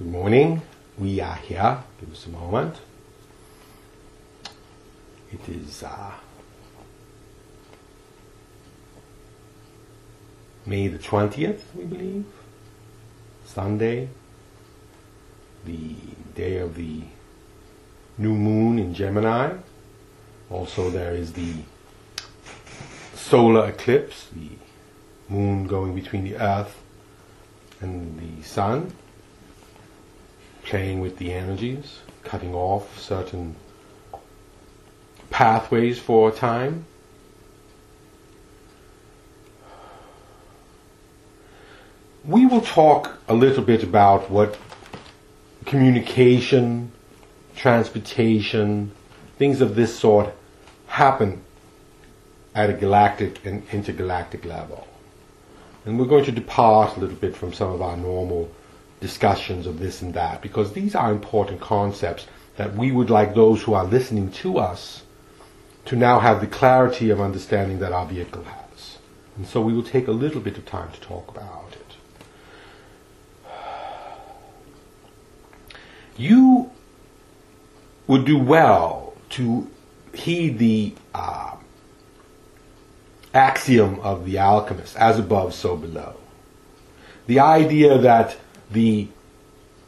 Good morning. We are here. Give us a moment. It is May the 20th, we believe. Sunday. The day of the new moon in Gemini. Also there is the solar eclipse, the moon going between the earth and the sun, playing with the energies, cutting off certain pathways for a time. We will talk a little bit about what communication, transportation, things of this sort happen at a galactic and intergalactic level. And we're going to depart a little bit from some of our normal discussions of this and that, because these are important concepts that we would like those who are listening to us to now have the clarity of understanding that our vehicle has. And so we will take a little bit of time to talk about it. You would do well to heed the axiom of the alchemist, as above, so below. The idea that the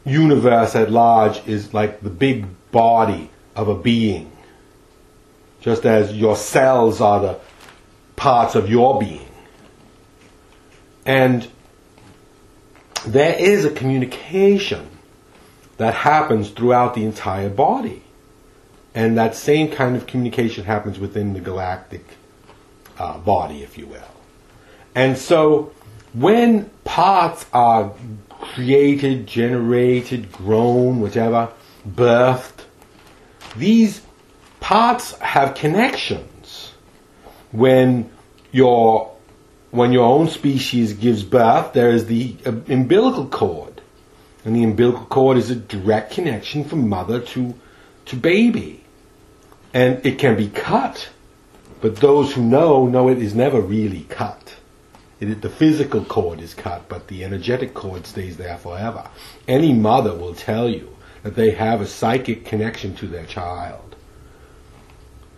universe at large is like the big body of a being, just as your cells are the parts of your being. And there is a communication that happens throughout the entire body. And that same kind of communication happens within the galactic body, if you will. And so when parts are created, generated, grown, whatever, birthed, these parts have connections. When your own species gives birth, there is the umbilical cord. And the umbilical cord is a direct connection from mother to baby. And it can be cut, but those who know it is never really cut. The physical cord is cut, but the energetic cord stays there forever. Any mother will tell you that they have a psychic connection to their child.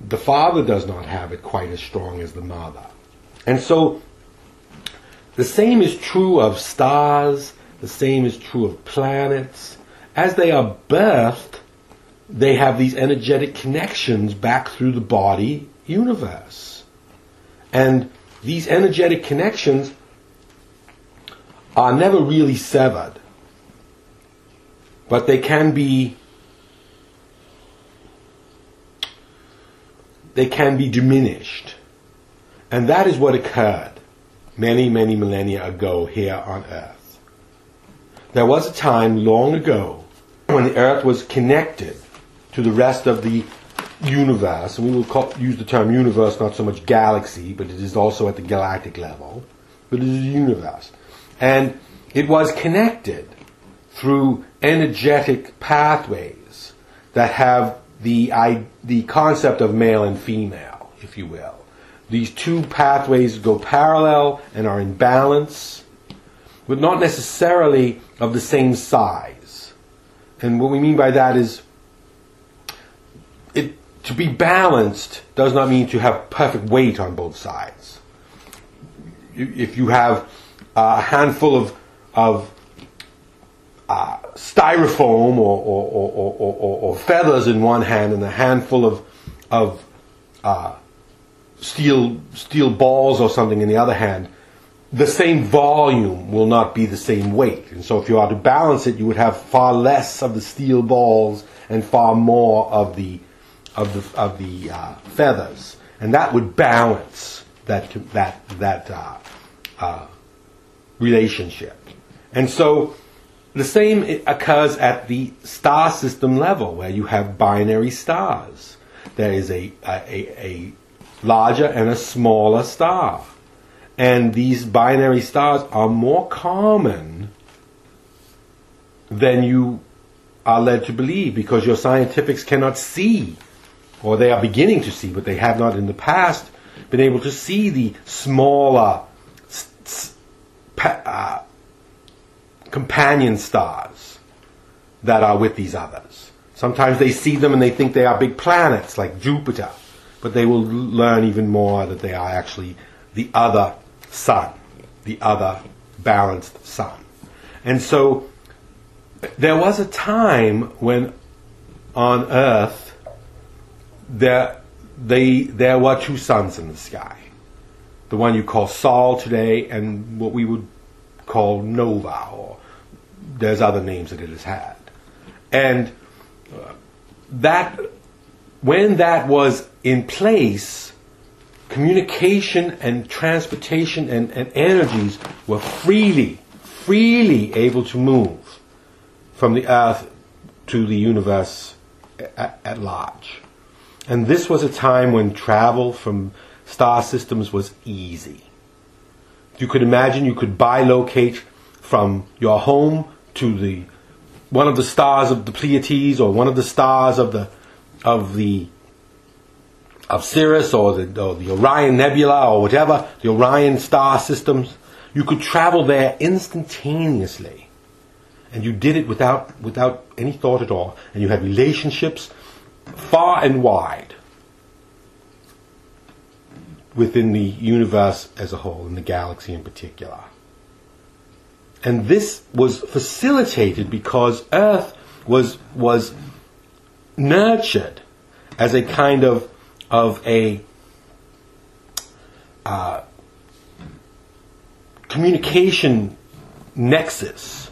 The father does not have it quite as strong as the mother. And so the same is true of stars, the same is true of planets. As they are birthed, they have these energetic connections back through the body universe. And these energetic connections are never really severed, but they can be diminished. And that is what occurred many, many millennia ago here on Earth. There was a time long ago when the Earth was connected to the rest of the universe, and we will use the term universe, not so much galaxy, but it is also at the galactic level, but it is a universe. And it was connected through energetic pathways that have the concept of male and female, if you will. These two pathways go parallel and are in balance, but not necessarily of the same size. And what we mean by that is, to be balanced does not mean to have perfect weight on both sides. If you have a handful of styrofoam or feathers in one hand and a handful of steel balls or something in the other hand, the same volume will not be the same weight. And so if you are to balance it, you would have far less of the steel balls and far more of the feathers, and that would balance that relationship. And so the same occurs at the star system level, where you have binary stars. There is a larger and a smaller star, and these binary stars are more common than you are led to believe, because your scientifics cannot see, or they are beginning to see, but they have not in the past been able to see the smaller companion stars that are with these others. Sometimes they see them and they think they are big planets like Jupiter, but they will learn even more that they are actually the other sun, the other balanced sun. And so there was a time when on Earth there were two suns in the sky. The one you call Sol today and what we would call Nova, or there's other names that it has had. And that when that was in place, communication and transportation and energies were freely able to move from the Earth to the universe at large. And this was a time when travel from star systems was easy. You could imagine you could bilocate from your home to one of the stars of the Pleiades, or one of the stars of Sirius, or the Orion Nebula, or whatever, the Orion star systems. You could travel there instantaneously, and you did it without any thought at all. And you had relationships far and wide within the universe as a whole, in the galaxy in particular. And this was facilitated because Earth was nurtured as a kind of a communication nexus,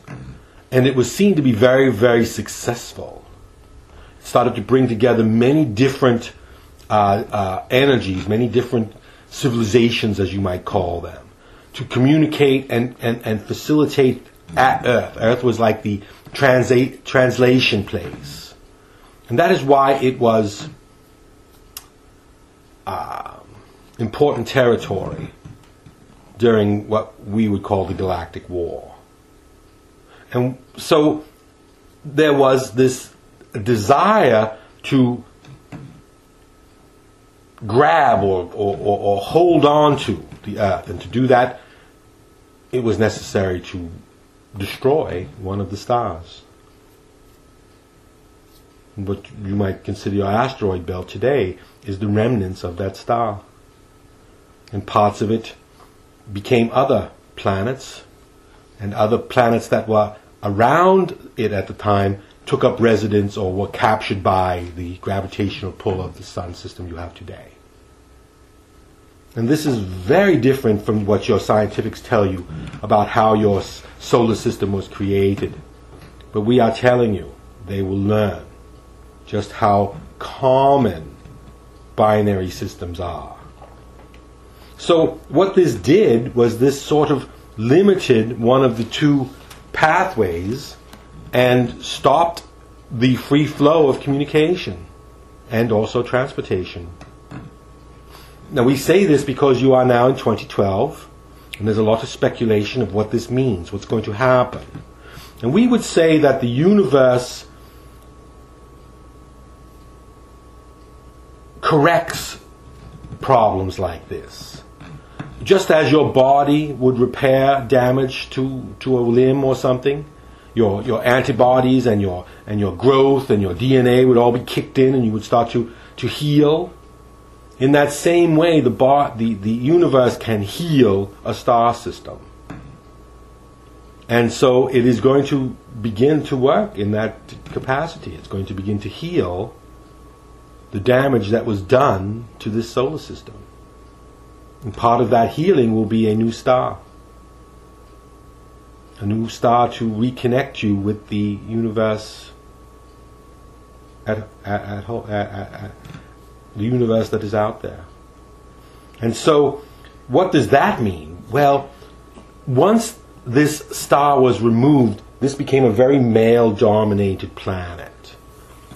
and it was seen to be very, very successful. It started to bring together many different energies, many different civilizations, as you might call them, to communicate and facilitate at Earth. Earth was like the translation place. And that is why it was important territory during what we would call the Galactic War. And so there was this desire to grab or hold on to the Earth, and to do that it was necessary to destroy one of the stars. What you might consider your asteroid belt today is the remnants of that star. And parts of it became other planets, and other planets that were around it at the time took up residence or were captured by the gravitational pull of the sun system you have today. And this is very different from what your scientifics tell you about how your solar system was created. But we are telling you, they will learn just how common binary systems are. So what this did was this sort of limited one of the two pathways and stopped the free flow of communication and also transportation. Now we say this because you are now in 2012, and there's a lot of speculation of what this means, what's going to happen. And we would say that the universe corrects problems like this. Just as your body would repair damage to a limb or something, your antibodies and your growth and your DNA would all be kicked in, and you would start to heal. In that same way, the universe can heal a star system. And so it is going to begin to work in that capacity. It's going to begin to heal the damage that was done to this solar system. And part of that healing will be a new star. A new star to reconnect you with the universe the universe that is out there. And so, what does that mean? Well, once this star was removed, this became a very male-dominated planet,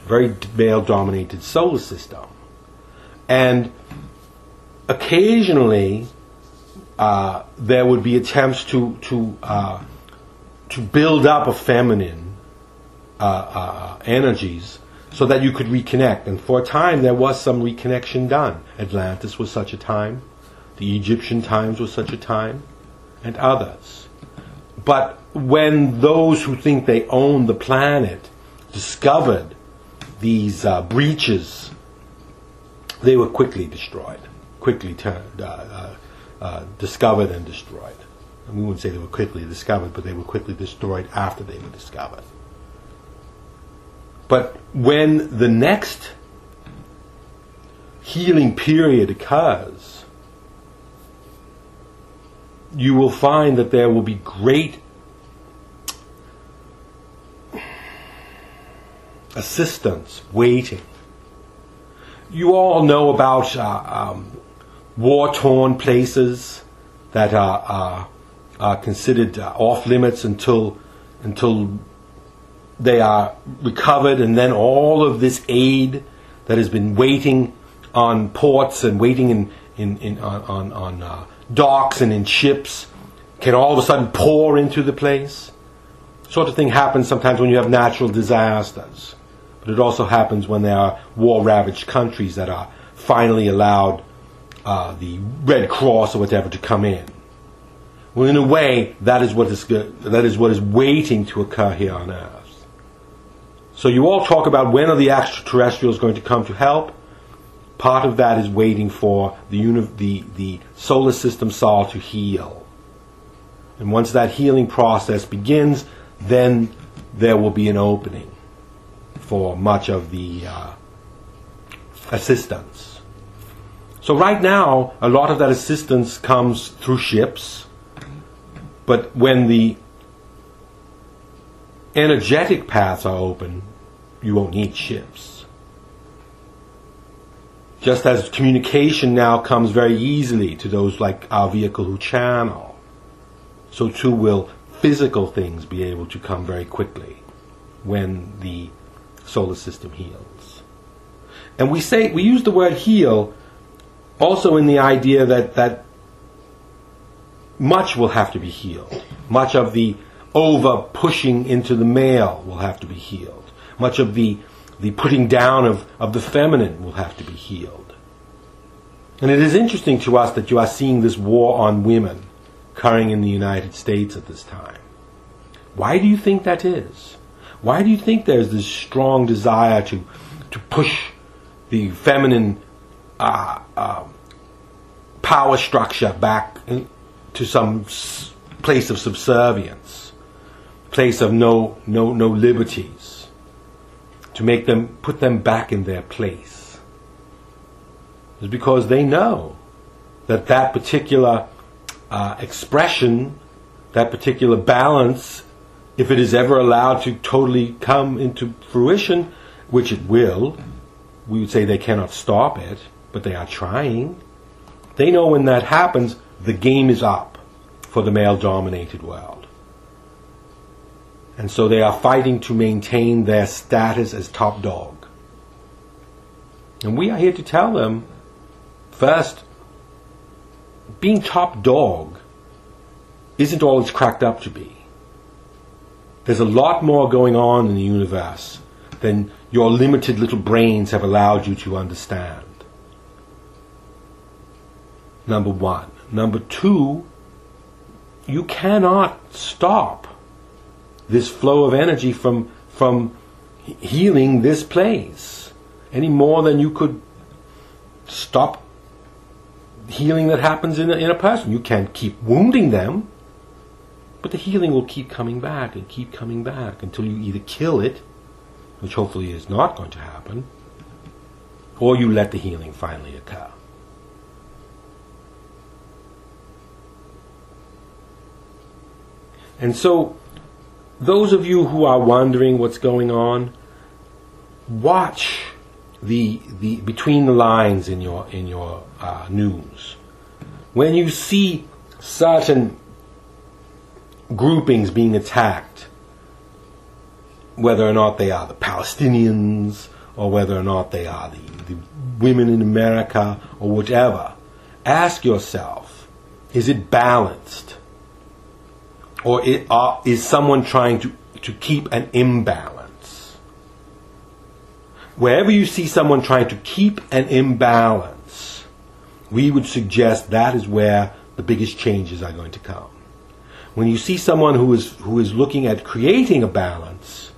very male-dominated solar system. And occasionally, there would be attempts to build up a feminine energies, so that you could reconnect. And for a time there was some reconnection done. Atlantis was such a time. The Egyptian times was such a time. And others. But when those who think they own the planet discovered these breaches, they were quickly destroyed, discovered and destroyed. And we wouldn't say they were quickly discovered, but they were quickly destroyed after they were discovered. But when the next healing period occurs, you will find that there will be great assistance waiting. You all know about war-torn places that are considered off limits until they are recovered, and then all of this aid that has been waiting on ports and waiting on docks and in ships can all of a sudden pour into the place. Sort of thing happens sometimes when you have natural disasters. But it also happens when there are war-ravaged countries that are finally allowed the Red Cross or whatever to come in. Well, in a way, that is what is waiting to occur here on Earth. So you all talk about when are the extraterrestrials going to come to help. Part of that is waiting for the solar system Sol to heal. And once that healing process begins, then there will be an opening for much of the assistance. So right now, a lot of that assistance comes through ships, but when the energetic paths are open, you won't need ships. Just as communication now comes very easily to those like our vehicle who channel, so too will physical things be able to come very quickly when the solar system heals. And we use the word heal also in the idea that much will have to be healed. Much of the over pushing into the male will have to be healed. Much of the putting down of the feminine will have to be healed. And it is interesting to us that you are seeing this war on women occurring in the United States at this time. Why do you think that is? Why do you think there's this strong desire to push the feminine power structure back to some place of subservience, place of no liberties, to put them back in their place? It's because they know that particular expression, that particular balance, if it is ever allowed to totally come into fruition, which it will, we would say they cannot stop it, but they are trying. They know when that happens, the game is up for the male-dominated world. And so they are fighting to maintain their status as top dog. And we are here to tell them, first, being top dog isn't all it's cracked up to be. There's a lot more going on in the universe than your limited little brains have allowed you to understand. Number one. Number two, you cannot stop this flow of energy from healing this place any more than you could stop healing that happens in a person. You can't keep wounding them, but the healing will keep coming back and keep coming back until you either kill it, which hopefully is not going to happen, or you let the healing finally occur. And so, those of you who are wondering what's going on, watch the between the lines in your news. When you see certain groupings being attacked, whether or not they are the Palestinians or whether or not they are the women in America or whatever, ask yourself, is it balanced? Or is someone trying to keep an imbalance? Wherever you see someone trying to keep an imbalance, we would suggest that is where the biggest changes are going to come. When you see someone who is looking at creating a balance,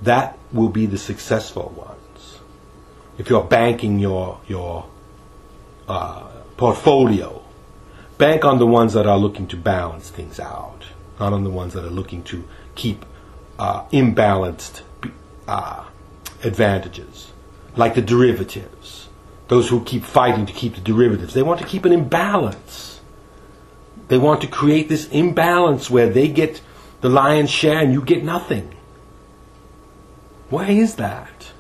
that will be the successful ones. If you're banking your portfolio, bank on the ones that are looking to balance things out, not on the ones that are looking to keep imbalanced advantages, like the derivatives. Those who keep fighting to keep the derivatives, they want to keep an imbalance. They want to create this imbalance where they get the lion's share and you get nothing. Why is that?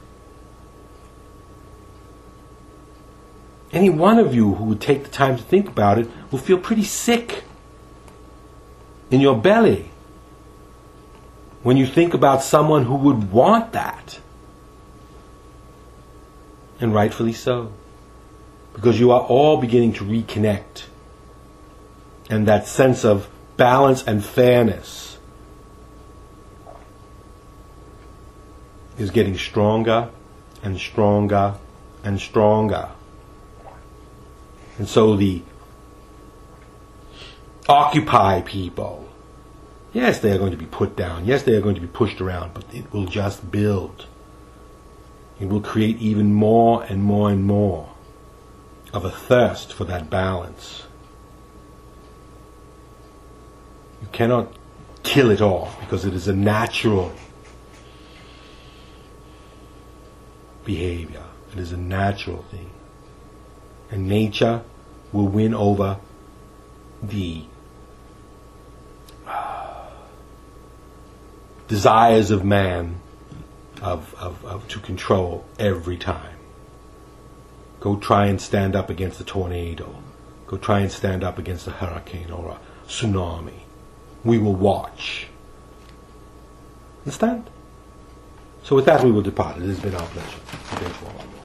Any one of you who would take the time to think about it will feel pretty sick in your belly when you think about someone who would want that. And rightfully so. Because you are all beginning to reconnect. And that sense of balance and fairness is getting stronger and stronger and stronger. And so the Occupy people, yes, they are going to be put down. Yes, they are going to be pushed around, but it will just build. It will create even more and more and more of a thirst for that balance. You cannot kill it off because it is a natural behavior. It is a natural thing. And nature will win over the desires of man to control every time. Go try and stand up against a tornado. Go try and stand up against a hurricane or a tsunami. We will watch. Understand? So with that we will depart. It has been our pleasure.